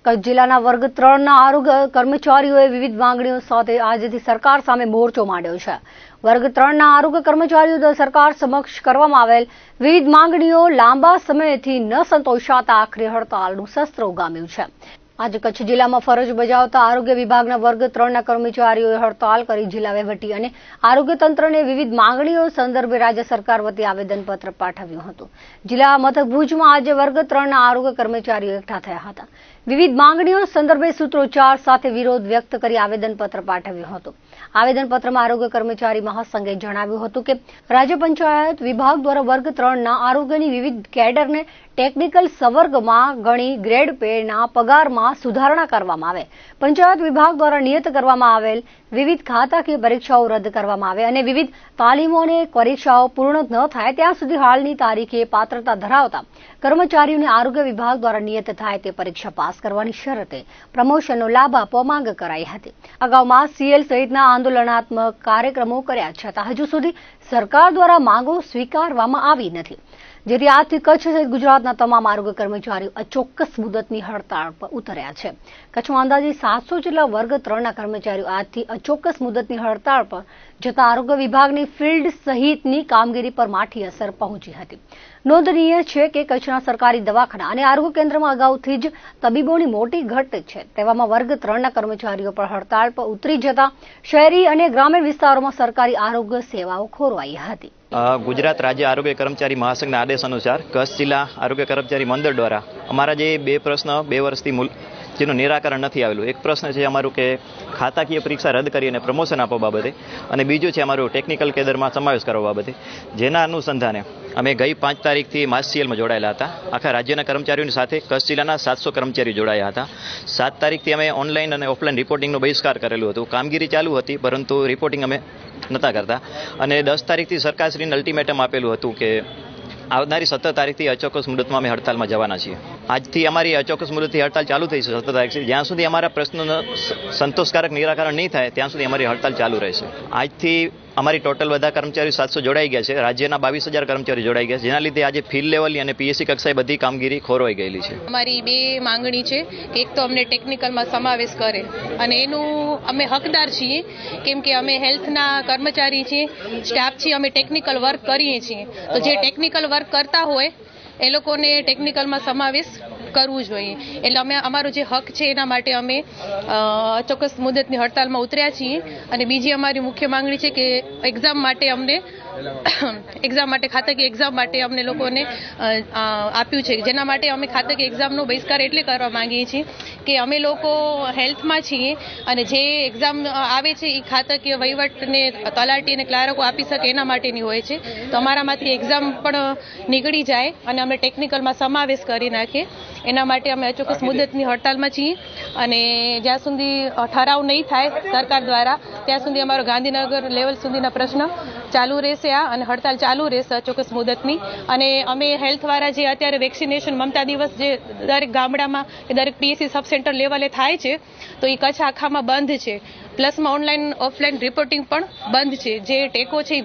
કચ્છ જિલ્લાના વર્ગ 3ના આરોગ્ય કર્મચારીઓએ વિવિધ માંગણીઓ સાથે આજથી સરકાર સામે મોરચો માંડ્યો છે. વર્ગ 3ના આરોગ્ય કર્મચારીઓ સરકાર સમક્ષ કરવામાં આવેલ વિવિધ માંગણીઓ લાંબા સમયથી ન સંતોષાતા આખરે હડતાળનું શસ્ત્ર ઉગામ્યું છે. આજે કચ્છ જિલ્લામાં ફરજ બજાવતા આરોગ્ય વિભાગના વર્ગ 3ના કર્મચારીઓએ હડતાળ કરી જિલ્લા વહીવટી અને આરોગ્ય તંત્રને વિવિધ માંગણીઓ સંદર્ભે રાજ્ય સરકાર વતી આવેદનપત્ર પાઠવ્યું હતું. જિલ્લા મથક ભુજમાં આજે વર્ગ 3ના આરોગ્ય કર્મચારીઓ એકઠા થયા હતા. વિવિધ માંગણીઓ સંદર્ભે સૂત્રોચ્ચાર સાથે વિરોધ વ્યક્ત કરી આવેદનપત્ર પાઠવ્યું હતું. આવેદનપત્રમાં આરોગ્ય કર્મચારી મહાસંઘે જણાવ્યું હતું કે રાજ્ય પંચાયત વિભાગ દ્વારા વર્ગ 3ના આરોગ્યની વિવિધ કેડરને ટેકનિકલ સંવર્ગમાં ગણી ગ્રેડ પેના પગારમાં સુધારણા કરવામાં આવે, પંચાયત વિભાગ દ્વારા નિયત કરવામાં આવેલ વિવિધ ખાતાકીય પરીક્ષાઓ રદ કરવામાં આવે અને વિવિધ તાલીમો અને પરીક્ષાઓ પૂર્ણ ન થાય ત્યાં સુધી હાલની તારીખે પાત્રતા ધરાવતા કર્મચારીઓને આરોગ્ય વિભાગ દ્વારા નિયત થાય તે પરીક્ષા પાસ કરવાની શરતે પ્રમોશનનો લાભ આપવા માંગ કરાઈ હતી. અગાઉમાં સીએલ સહિતના આંદોલનાત્મક કાર્યક્રમો કર્યા છતાં હજુ સુધી સરકાર દ્વારા માંગો સ્વીકારવામાં આવી નથી, જેથી આજથી કચ્છ સહિત ગુજરાતના તમામ આરોગ્ય કર્મચારીઓ અચોક્કસ મુદતની હડતાળ પર ઉતર્યા છે. કચ્છમાં અંદાજે 700 જેટલા વર્ગ 3ના કર્મચારીઓ આજથી અચોક્કસ મુદતની હડતાળ પર જતા આરોગ્ય વિભાગની ફિલ્ડ સહિતની કામગીરી પર માઠી અસર પહોંચી હતી. નોંધનીય છે કે કચ્છના સરકારી દવાખાના અને આરોગ્ય કેન્દ્રમાં અગાઉથી જ તબીબોની મોટી ઘટ છે. તેવામાં વર્ગ 3ના કર્મચારીઓ પર હડતાળ પર ઉતરી જતા શહેરી અને ગ્રામીણ વિસ્તારોમાં સરકારી આરોગ્ય સેવાઓ ખોરવાઈ હતી. ગુજરાત રાજ્ય આરોગ્ય કર્મચારી મહાસંઘના આદેશ અનુસાર કચ્છ જિલ્લા આરોગ્ય કર્મચારી મંડળ દ્વારા અમારા જે 2 પ્રશ્ન 2 વર્ષથી જેનું નિરાકરણ નથી આવેલું. એક પ્રશ્ન છે અમારું કે ખાતાકીય પરીક્ષા રદ કરી અને પ્રમોશન આપવા બાબતે, અને બીજું છે અમારું ટેકનિકલ કેડરમાં સમાવેશ કરવા બાબતે, જેના અનુસંધાને અમે ગઈ 5 તારીખથી માસ સીએલમાં જોડાયેલા હતા. આખા રાજ્યના કર્મચારીઓની સાથે કચ્છ જિલ્લાના 700 કર્મચારીઓ જોડાયા હતા. 7 તારીખથી અમે ઓનલાઈન અને ઓફલાઈન રિપોર્ટિંગનો બહિષ્કાર કરેલું હતું. કામગીરી ચાલુ હતી, પરંતુ રિપોર્ટિંગ અમે નહોતા કરતા. અને 10 તારીખથી સરકારશ્રીને અલ્ટિમેટમ આપેલું હતું કે આવનારી 17 તારીખથી અચોક્કસ મુદતમાં અમે હડતાલમાં જવાના છીએ. આજથી અમારી અચોક્કસ મુદતથી હડતાલ ચાલુ થઈ છે 17 તારીખથી. જ્યાં સુધી અમારા પ્રશ્નોનું સંતોષકારક નિરાકરણ નહીં થાય ત્યાં સુધી અમારી હડતાલ ચાલુ રહેશે. આજથી અમારી ટોટલ બધા કર્મચારીઓ 700 જોડાઈ ગયા છે. રાજ્યના 22,000 કર્મચારીઓ જોડાઈ ગયા છે, જેના લીધે આજે ફિલ્ડ લેવલની અને પીએસસી કક્ષાએ બધી કામગીરી ખોરવાઈ ગયેલી છે. અમારી 2 માંગણી છે કે એક તો અમને ટેકનિકલમાં સમાવેશ કરે, અને એનું અમે હકદાર છીએ કેમ કે અમે હેલ્થના કર્મચારી છીએ, સ્ટાફ છીએ, અમે ટેકનિકલ વર્ક કરીએ છીએ. તો જે ટેકનિકલ વર્ક કરતા હોય એ લોકોને ટેકનિકલમાં સમાવેશ કરવું જોઈએ. એટલે અમે અમારો જે હક છે એના માટે અમે ચોક્કસ મુદતની હડતાલમાં ઉતર્યા છીએ. અને બીજી અમારી મુખ્ય માંગણી છે કે એક્ઝામ માટે ખાતાકીય એક્ઝામ માટે અમને લોકોને આપ્યું છે, જેના માટે અમે ખાતાકીય એક્ઝામનો બહિષ્કાર એટલે કરવા માંગીએ છીએ કે અમે લોકો હેલ્થમાં છીએ અને જે એક્ઝામ આવે છે એ ખાતાકીય વહીવટને તલાટી અને ક્લાર્કો આપી શકે એના માટેની હોય છે. તો અમારામાંથી એક્ઝામ પણ નીકળી જાય અને અમે ટેકનિકલમાં સમાવેશ કરી નાખીએ, એના માટે અમે અચોક્કસ મુદતની હડતાલમાં છીએ. અને જ્યાં સુધી ઠરાવ નહીં થાય સરકાર દ્વારા ત્યાં સુધી અમારો ગાંધીનગર લેવલ સુધીના પ્રશ્ન ચાલુ રહેશે અને હડતાલ ચાલુ રહેશે અચોક્કસ મુદતની. અને અમે હેલ્થવાળા જે અત્યારે વેક્સિનેશન મમતા દિવસ જે દરેક ગામડામાં કે દરેક પીએસસી સબ સેન્ટર લેવલે થાય છે, તો એ કચ્છ આખામાં બંધ છે. પ્લસમાં ઓનલાઈન ઓફલાઈન રિપોર્ટિંગ પણ બંધ છે. જે ટેકો છે એ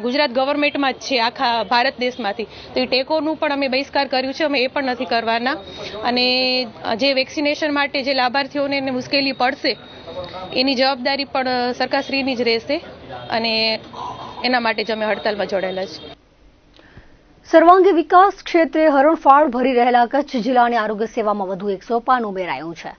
ગુજરાત ગવર્મેન્ટમાં જ છે આખા ભારત દેશમાંથી. તો એ ટેકોનું પણ અમે બહિષ્કાર કર્યું છે, અમે એ પણ નથી કરવાના. અને જે વેક્સિનેશન માટે જે લાભાર્થીઓને મુશ્કેલી પડશે એની જવાબદારી પણ સરકારશ્રીની જ રહેશે, અને એના માટે જ અમે હડતાલમાં જોડાયેલા છીએ. સર્વાંગી વિકાસ ક્ષેત્રે હરણફાળ ભરી રહેલા કચ્છ જિલ્લાની આરોગ્ય સેવામાં વધુ એક સોપાન ઉમેરાયું છે.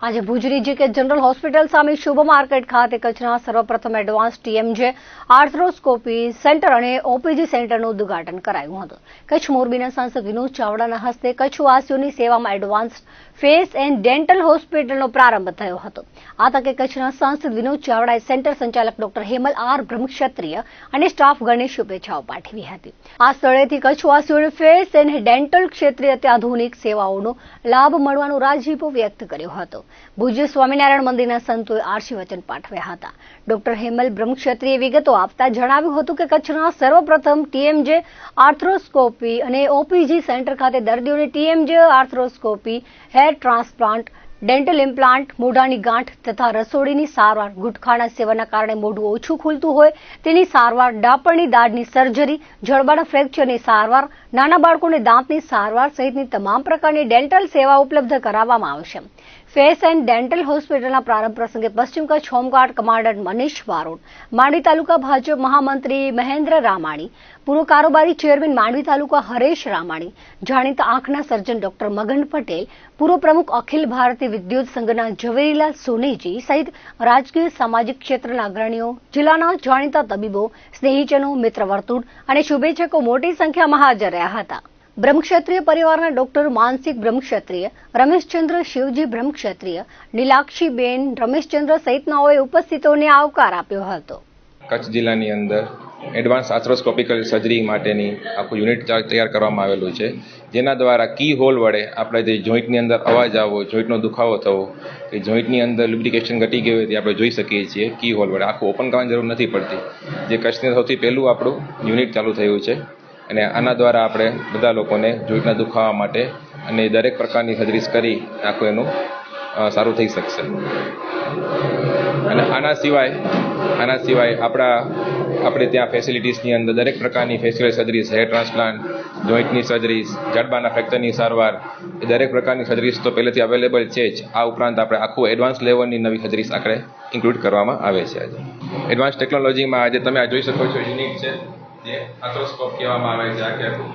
આજે ભુજની જીકે જનરલ હોસ્પિટલ સામે શુભ માર્કેટ ખાતે કચ્છના સર્વપ્રથમ એડવાન્સ ટીએમજે આર્થ્રોસ્કોપી સેન્ટર અને ઓપીજી સેન્ટરનું ઉદ્ઘાટન કરાયું હતું. કચ્છ મોરબીના સાંસદ વિનોદ ચાવડાના હસ્તે કચ્છવાસીઓની સેવામાં એડવાન્સ ફેસ એન્ડ ડેન્ટલ હોસ્પિટલનો પ્રારંભ થયો હતો. આ તકે કચ્છના સાંસદ વિનોદ ચાવડાએ સેન્ટર સંચાલક ડોક્ટર હેમલ આર બ્રહ્મક્ષત્રિય અને સ્ટાફગણને શુભેચ્છાઓ પાઠવી હતી. આ સ્થળેથી કચ્છવાસીઓને ફેસ એન્ડ ડેન્ટલ ક્ષેત્રે અત્યાધુનિક સેવાઓનો લાભ મળવાનો રાજીપો વ્યક્ત કર્યો હતો. ભુજ સ્વામિનારાયણ મંદિરના સંતોએ આશીર્વચન પાઠવ્યા હતા. ડોક્ટર હેમલ બ્રહ્મક્ષત્રિયે વિગતો આપતા જણાવ્યું હતું કે કચ્છના સર્વપ્રથમ ટીએમજે આર્થ્રોસ્કોપી અને ઓપીજી સેન્ટર ખાતે દર્દીઓને TMJ arthroscopy, hair transplant, dental implant, મોઢાની ગાંઠ તથા રસોડીની સારવાર, ગુટખાના સેવનના કારણે મોઢું ઓછું ખુલતું હોય તેની સારવાર, ડાપણની દાઢની સર્જરી, જડબાના ફ્રેક્ચરની સારવાર, નાના બાળકોને દાંતની સારવાર સહિતની તમામ પ્રકારની ડેન્ટલ સેવા ઉપલબ્ધ કરાવવામાં આવશે. ફેસ એન્ડ ડેન્ટલ હોસ્પિટલના પ્રારંભ પ્રસંગે પશ્ચિમ કચ્છ હોમગાર્ડ કમાન્ડન્ટ મનીષ બારોટ, માંડવી તાલુકા ભાજપ મહામંત્રી મહેન્દ્ર રામાણી, પૂર્વ કારોબારી ચેરમેન માંડવી તાલુકા હરેશ રામાણી, જાણીતા આંખના સર્જન ડોક્ટર મગન પટેલ, પૂર્વ પ્રમુખ અખિલ ભારતીય વિદ્યુત સંઘના ઝવેરીલાલ સોનેજી સહિત રાજકીય સામાજિક ક્ષેત્રના અગ્રણીઓ, જિલ્લાના જાણીતા તબીબો, સ્નેહીજનો, મિત્ર વર્તુળ અને શુભેચ્છકો મોટી સંખ્યામાં હાજર રહ્યા હતા. બ્રહ્મક્ષત્રિય પરિવારના ડોક્ટર માનસિક બ્રહ્મક્ષત્રિય, રમેશચંદ્ર શિવજી બ્રહ્મક્ષત્રિય, નીલાક્ષીબેન રમેશચંદ્ર સહિતનાઓએ ઉપસ્થિતોને આવકાર આપ્યો હતો. કચ્છ જિલ્લાની અંદર એડવાન્સ આર્થ્રોસ્કોપિકલ સર્જરી માટેની આખું યુનિટ તૈયાર કરવામાં આવેલું છે, જેના દ્વારા કી હોલ વડે આપણે જે જોઈન્ટની અંદર અવાજ આવવો, જોઈન્ટનો દુખાવો થવો, કે જોઈન્ટની અંદર લ્યુબ્રિકેશન ઘટી ગયું હોય તે આપણે જોઈ શકીએ છીએ કી હોલ વડે. આખું ઓપન કરવાની જરૂર નથી પડતી, જે કચ્છની સૌથી પહેલું આપણું યુનિટ ચાલુ થયું છે. અને આના દ્વારા આપણે બધા લોકોને જોઈન્ટના દુખાવા માટે અને દરેક પ્રકારની સર્જરીસ કરી આખું એનું સારું થઈ શકશે. અને આના સિવાય આપણે ત્યાં ફેસિલિટીઝની અંદર દરેક પ્રકારની ફેશિયલ સર્જરીસ, હેર ટ્રાન્સપ્લાન્ટ, જોઈન્ટની સર્જરીસ, જડબાના ફ્રેક્ચરની સારવાર, એ દરેક પ્રકારની સર્જરીસ તો પહેલેથી અવેલેબલ છે જ. આ ઉપરાંત આપણે આખું એડવાન્સ લેવલની નવી સર્જરીસ આપણે ઇન્ક્લુડ કરવામાં આવે છે. આજે એડવાન્સ ટેકનોલોજીમાં આજે તમે આ જોઈ શકો છો યુનિટ છે, જે આર્થ્રોસ્કોપ કહેવામાં આવે છે. આખું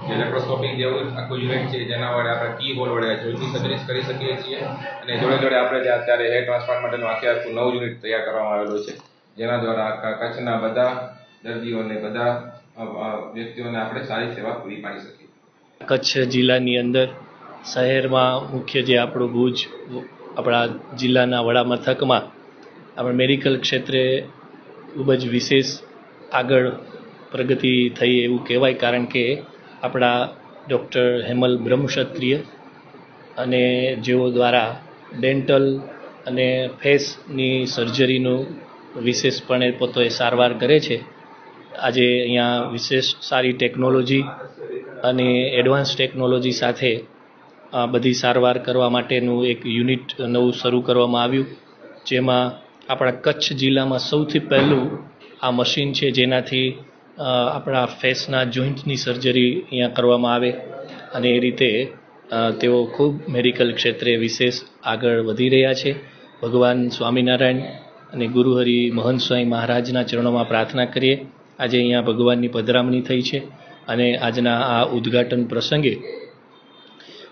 જે લેપ્રોસ્કોપિક જેવું આખું યુનિટ છે, જેના વડે આપણે કી હોલ વડે જોઈન્ટની સર્જરીસ કરી શકીએ છીએ. અને જોડે આપણે જે અત્યારે હેર ટ્રાન્સપ્લાન્ટ માટેનું આખું નવું યુનિટ તૈયાર કરવામાં આવેલું છે, જેના દ્વારા કચ્છના બધા દર્દીઓને, બધા વ્યક્તિઓને આપણે સારી સેવા પૂરી પાડી શકીએ. કચ્છ જિલ્લાની અંદર શહેરમાં મુખ્ય જે આપણું ભુજ, આપણા જિલ્લાના વડા મથકમાં આપણે મેડિકલ ક્ષેત્રે ખૂબ જ વિશેષ આગળ પ્રગતિ થઈ એવું કહેવાય. કારણ કે આપણા ડૉક્ટર હેમલ બ્રહ્મક્ષત્રિય અને જેઓ દ્વારા ડેન્ટલ અને ફેસની સર્જરીનું વિશેષપણે પોતે સારવાર કરે છે. આજે અહીંયા વિશેષ સારી ટેકનોલોજી અને એડવાન્સ ટેકનોલોજી સાથે બધી સારવાર કરવા માટેનું એક યુનિટ નવું શરૂ કરવામાં આવ્યું, જેમાં આપણા કચ્છ જિલ્લામાં સૌથી પહેલું આ મશીન છે, જેનાથી આપણા ફેસના જોઈન્ટની સર્જરી અહીંયા કરવામાં આવે. અને એ રીતે તેઓ ખૂબ મેડિકલ ક્ષેત્રે વિશેષ આગળ વધી રહ્યા છે. ભગવાન સ્વામિનારાયણ અને ગુરુહરિ મહંત સ્વામી મહારાજના ચરણોમાં પ્રાર્થના કરીએ. આજે અહીંયા ભગવાનની પધરામણી થઈ છે અને આજના આ ઉદ્ઘાટન પ્રસંગે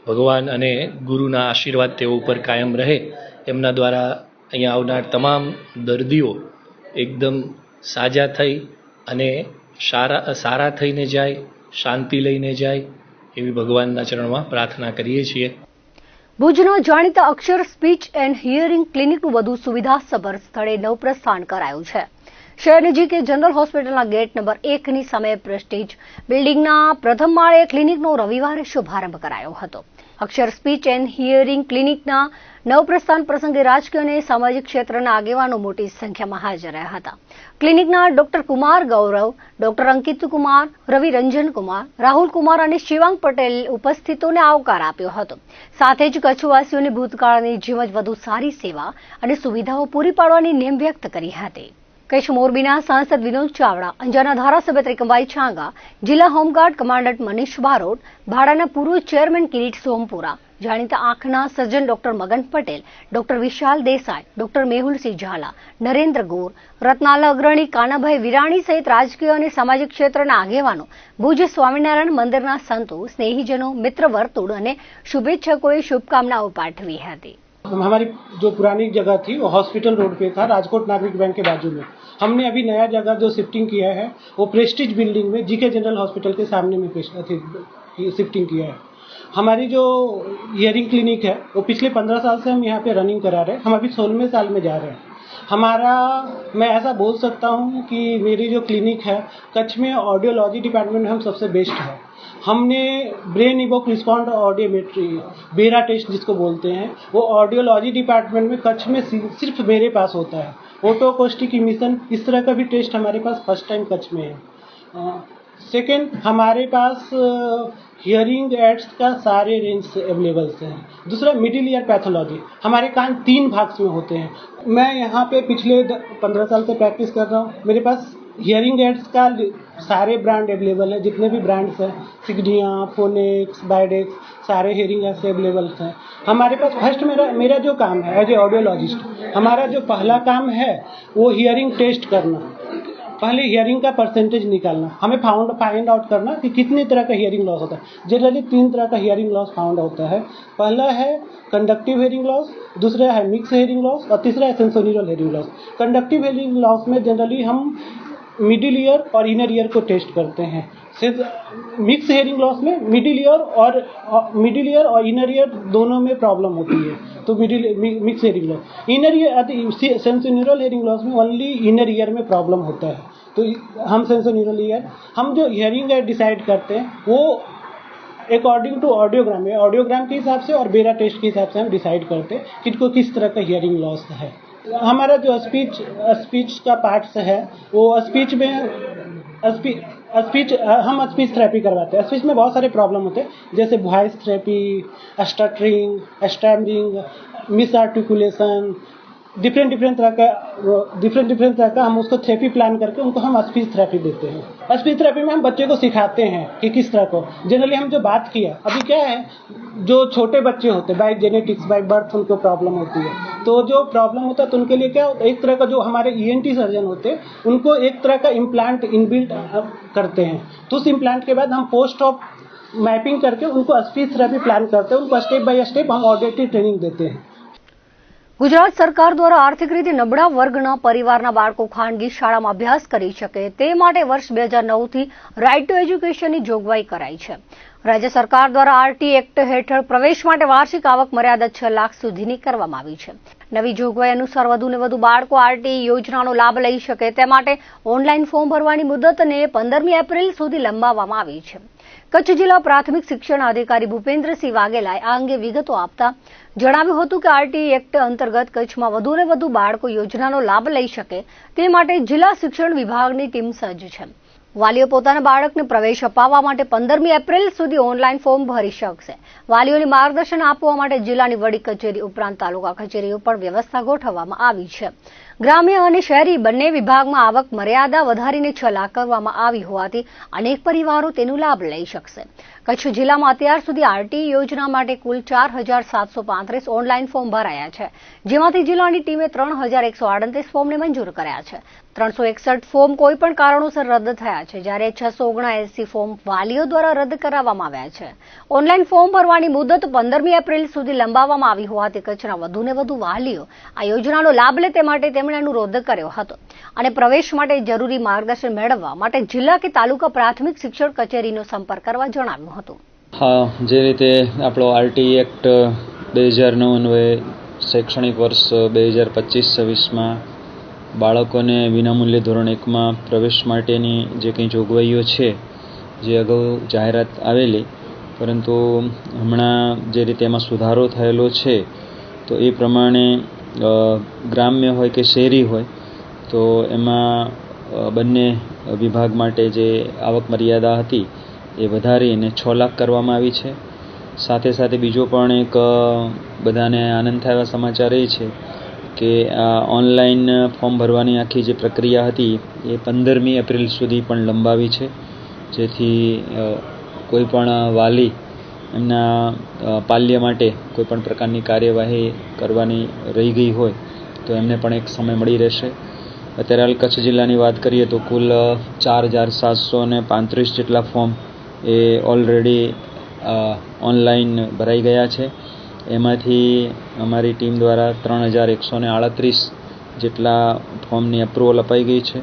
ભગવાન અને ગુરુના આશીર્વાદ તેઓ ઉપર કાયમ રહે. એમના દ્વારા અહીંયા આવનાર તમામ દર્દીઓ એકદમ સાજા થઈ અને સારા થઈને જાય, શાંતિ લઈને જાય, એવી ભગવાનના ચરણમાં પ્રાર્થના કરીએ છીએ. ભુજનો જાણીતા અક્ષર સ્પીચ એન્ડ હિયરિંગ ક્લિનિકનું વધુ સુવિધાસભર સ્થળે નવપ્રસ્થાન કરાયું છે. શહેર નજીક જનરલ હોસ્પિટલના ગેટ નંબર 1ની સામે પ્રેસ્ટીજ બિલ્ડિંગના પ્રથમ માળે ક્લિનિકનો રવિવારે શુભારંભ કરાયો હતો. અક્ષર સ્પીચ એન્ડ હિયરિંગ ક્લિનિકના નવપ્રસ્થાન પ્રસંગે રાજકીય અને સામાજિક ક્ષેત્રના આગેવાનો મોટી સંખ્યામાં હાજર રહ્યા હતા. ક્લિનિકના ડોક્ટર કુમાર ગૌરવ, ડોક્ટર અંકિત કુમાર, રવિ રંજન કુમાર, રાહુલ કુમાર અને શિવાંગ પટેલ ઉપસ્થિતોને આવકાર આપ્યો હતો. સાથે જ કચ્છવાસીઓને ભૂતકાળની જેમ જ વધુ સારી સેવા અને સુવિધાઓ પૂરી પાડવાની નેમ વ્યક્ત કરી હતી. કચ્છ મોરબીના સાંસદ વિનોદ ચાવડા, અંજારના ધારાસભ્ય ત્રિકમભાઈ છાંગા, જિલ્લા હોમગાર્ડ કમાન્ડન્ટ મનીષ બારોટ, ભાડાના પૂર્વ ચેરમેન કિરીટ સોમપુરા, જાણીતા આંખના સર્જન ડોક્ટર મગન પટેલ, ડોક્ટર વિશાલ દેસાઈ, ડોક્ટર મેહુલસિંહ ઝાલા, નરેન્દ્ર ગોર, રત્નાલા અગ્રણી કાનાભાઈ વિરાણી સહિત રાજકીય અને સામાજિક ક્ષેત્રના આગેવાનો, ભુજ સ્વામિનારાયણ મંદિરના સંતો, સ્નેહીજનો, મિત્ર વર્તુળ અને શુભેચ્છકોએ શુભકામનાઓ પાઠવી હતી. हमारी जो पुरानी जगह थी वो हॉस्पिटल रोड पे था, राजकोट नागरिक बैंक के बाजू में. हमने अभी नया जगह जो शिफ्टिंग किया है वो प्रेस्टीज बिल्डिंग में जीके जनरल हॉस्पिटल के सामने में शिफ्टिंग किया है. हमारी जो हियरिंग क्लिनिक है वो पिछले 15 साल से हम यहाँ पे रनिंग करा रहे हैं. हम अभी 16वें साल में जा रहे हैं. हमारा, मैं ऐसा बोल सकता हूँ कि मेरी जो क्लिनिक है कच्छ में ऑडियोलॉजी डिपार्टमेंट में हम सबसे बेस्ट है. हमने ब्रेन इवोक रिस्पॉन्ड ऑडियोमेट्री, बेरा टेस्ट जिसको बोलते हैं, वो ऑडियोलॉजी डिपार्टमेंट में कच्छ में सिर्फ मेरे पास होता है. ओटोकोस्टिक इमिशन इस तरह का भी टेस्ट हमारे पास फर्स्ट टाइम कच्छ में है. सेकेंड, हमारे पास हियरिंग एड्स का सारे रेंज अवेलेबल हैं. दूसरा, मिडिल ईयर पैथोलॉजी, हमारे कान 3 भाग में होते हैं. मैं यहाँ पे पिछले 15 साल से प्रैक्टिस कर रहा हूँ. मेरे पास हियरिंग एड्स का सारे ब्रांड अवेलेबल है, जितने भी ब्रांड्स हैं, सिग्निया, फोनेक्स, बायोडेक्स, सारे हियरिंग एड्स अवेलेबल हैं हमारे पास। फर्स्ट मेरा जो काम है एज ए ऑडियोलॉजिस्ट, हमारा जो पहला काम है वो हियरिंग टेस्ट करना, पहले हियरिंग का परसेंटेज निकालना, हमें फाइंड आउट करना कि कितनी तरह का हियरिंग लॉस होता है। जनरली 3 तरह का हियरिंग लॉस फाउंड होता है। पहला है कंडक्टिव हियरिंग लॉस, दूसरा है मिक्स हियरिंग लॉस और तीसरा है sensorial hearing loss. Conductive hearing loss में जनरली हम मिडिल ईयर और इनर ईयर को टेस्ट करते हैं। मिक्स हियरिंग लॉस में मिडिल ईयर और इनर ईयर दोनों में प्रॉब्लम होती है, तो mix hearing loss. Inner ear sensorial hearing loss में ओनली इनर ईयर में प्रॉब्लम होता है, तो हम सेंसोरियल ईयर हम जो हियरिंग एड डिसाइड करते हैं वो अकॉर्डिंग टू ऑडियोग्राम के हिसाब से और बेरा टेस्ट के हिसाब से हम डिसाइड करते हैं किनको किस तरह का हियरिंग लॉस है। हमारा जो स्पीच का पार्ट्स है वो स्पीच हम स्पीच थेरेपी करवाते हैं। स्पीच में बहुत सारे प्रॉब्लम होते हैं, जैसे voice therapy, stuttering, stammering, miss articulation, different तरह का हम उसको थेरेपी प्लान करके उनको हम स्पीच थेरेपी देते हैं। स्पीच थेरेपी में हम बच्चे को सिखाते हैं कि किस तरह को, जनरली हम जो बात किया अभी क्या है, जो छोटे बच्चे होते हैं बाय जेनेटिक्स बाय बर्थ उनको प्रॉब्लम होती है, तो जो प्रॉब्लम होता है तो उनके लिए क्या होता है, एक तरह का जो हमारे ENT सर्जन होते हैं उनको एक तरह का इम्प्लांट इनबिल्ट करते हैं, तो उस इम्प्लांट के बाद हम पोस्ट ऑफ मैपिंग करके उनको स्पीच थेरेपी प्लान करते हैं, उनको स्टेप बाय स्टेप हम ऑडियोटिव ट्रेनिंग देते हैं। ગુજરાત સરકાર દ્વારા આર્થિક રીતે નબળા વર્ગના પરિવારના બાળકો ખાનગી શાળામાં અભ્યાસ કરી શકે તે માટે વર્ષ 2009 થી રાઇટ ટુ એજ્યુકેશનની જોગવાઈ કરાઈ છે। રાજ્ય સરકાર દ્વારા RT એક્ટ હેઠળ પ્રવેશ માટે વાર્ષિક આવક મર્યાદા 6 લાખ સુધીની કરવામાં આવી છે। નવી જોગવાઈ અનુસાર વધુને વધુ બાળકો RT યોજનાનો લાભ લઈ શકે તે માટે ઓનલાઈન ફોર્મ ભરવાની મુદતને 15મી એપ્રિલ સુધી લંબાવવામાં આવી છે। કચ્છ જિલ્લા પ્રાથમિક શિક્ષણ અધિકારી ભૂપેન્દ્રસિંહ વાઘેલાએ આ અંગે વિગતો આપતા જણાવ્યું હતું કે RT એક્ટ અંતર્ગત કચ્છમાં વધુને વધુ બાળકો યોજનાનો લાભ લઈ શકે તે માટે જિલ્લા શિક્ષણ વિભાગની ટીમ સજ્જ છે। વાલીઓ પોતાના બાળકને પ્રવેશ અપાવવા માટે 15મી એપ્રિલ સુધી ઓનલાઈન ફોર્મ ભરી શકશે। વાલીઓને માર્ગદર્શન આપવા માટે જિલ્લાની વડી કચેરી ઉપરાંત તાલુકા કચેરીઓ પણ વ્યવસ્થા ગોઠવવામાં આવી છે। ગ્રામ્ય અને શહેરી બંને વિભાગમાં આવક મર્યાદા વધારીને 6 લાખ કરવામાં આવી હોવાથી અનેક પરિવારો તેનો લાભ લઈ શકશે। કચ્છ જિલ્લામાં અત્યાર સુધી RT યોજના માટે કુલ 4735 ઓનલાઈન ફોર્મ ભરાયા છે, જેમાંથી જિલ્લાની ટીમે 3138 ફોર્મને મંજૂર કર્યા છે। 361 ફોર્મ કોઈપણ કારણોસર રદ થયા છે, જ્યારે 679 ફોર્મ વાલીઓ દ્વારા રદ કરાવવામાં આવ્યા છે। ઓનલાઈન ફોર્મ ભરવાની મુદત 15મી એપ્રિલ સુધી લંબાવવામાં આવી હોવાથી કચ્છના વધુને વધુ વાલીઓ આ યોજનાનો લાભ લે તે માટે તેમણે અનુરોધ કર્યો હતો અને પ્રવેશ માટે જરૂરી માર્ગદર્શન મેળવવા માટે જિલ્લા કે તાલુકા પ્રાથમિક શિક્ષણ કચેરીનો સંપર્ક કરવા જણાવ્યું હતું। હા, જે રીતે આપણો RT એક્ટ 2009 અન્વયે શૈક્ષણિક વર્ષ 2025-26માં બાળકોને વિનામૂલ્યે ધોરણ 1માં પ્રવેશ માટેની જે કંઈ જોગવાઈઓ છે જે અગાઉ જાહેરાત આવેલી, પરંતુ હમણાં જે રીતે એમાં સુધારો થયેલો છે તો એ પ્રમાણે ગ્રામ્ય હોય કે શહેરી હોય તો એમાં બંને વિભાગ માટે જે આવક મર્યાદા હતી એ વધારીને 6 લાખ કરવામાં આવી છે। સાથે સાથે બીજો પણ એક બધાને આનંદ થાય એવા સમાચાર એ છે કે આ ઓનલાઈન ફોર્મ ભરવાની આખી જે પ્રક્રિયા હતી એ 15મી એપ્રિલ સુધી પણ લંબાવી છે, જેથી કોઈ પણ વાલી એમના પાલ્ય માટે કોઈ પણ પ્રકારની કાર્યવાહી કરવાની રહી ગઈ હોય તો એમને પણ એક સમય મળી રહેશે। અત્યારે હાલ કચ્છ જિલ્લાની વાત કરીએ તો કુલ 4735 જેટલા ફોર્મ એ ઓલરેડી ઓનલાઈન ભરાઈ ગયા છે। એમાંથી અમારી ટીમ દ્વારા 3138 જેટલા ફોર્મની અપ્રુવલ અપાઈ ગઈ છે,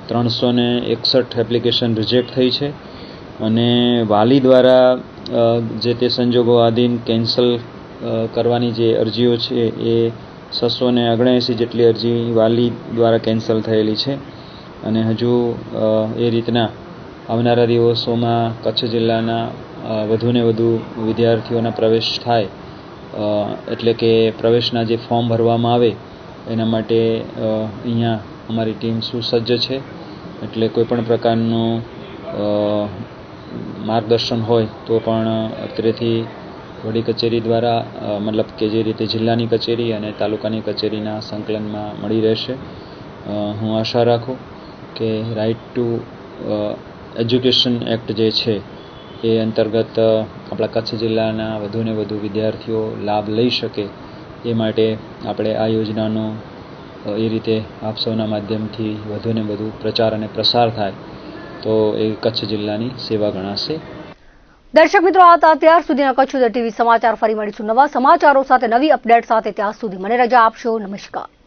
361 એપ્લિકેશન રિજેક્ટ થઈ છે અને વાલી દ્વારા જે તે સંજોગો આધીન કેન્સલ કરવાની જે અરજીઓ છે એ 679 જેટલી અરજી વાલી દ્વારા કેન્સલ થયેલી છે અને હજુ એ રીતના આવનારા દિવસોમાં કચ્છ જિલ્લાના વધુને વધુ વિદ્યાર્થીઓના પ્રવેશ થાય, એટલે કે પ્રવેશના જે ફોર્મ ભરવામાં આવે એના માટે અહીંયા અમારી ટીમ સુસજ્જ છે। એટલે કોઈપણ પ્રકારનું માર્ગદર્શન હોય તો પણ અત્રેથી વડી કચેરી દ્વારા મતલબ કે જે રીતે જિલ્લાની કચેરી અને તાલુકાની કચેરીના સંકલનમાં મળી રહેશે। હું આશા રાખું કે રાઇટ ટુ એજ્યુકેશન એક્ટ જે છે એ અંતર્ગત આપણા કચ્છ જિલ્લાના વધુને વધુ વિદ્યાર્થીઓ લાભ લઈ શકે એ માટે આપણે આ યોજનાનો એ રીતે આપ સૌના માધ્યમથી વધુને વધુ પ્રચાર અને પ્રસાર થાય તો એ કચ્છ જિલ્લાની સેવા ગણાશે. દર્શક મિત્રો, આ હતા અત્યાર સુધીના કચ્છ ઉદય ટીવી સમાચાર. ફરી મળીશું નવા સમાચારો સાથે, નવી અપડેટ સાથે. ત્યાં સુધી મને રજા આપશો. નમસ્કાર.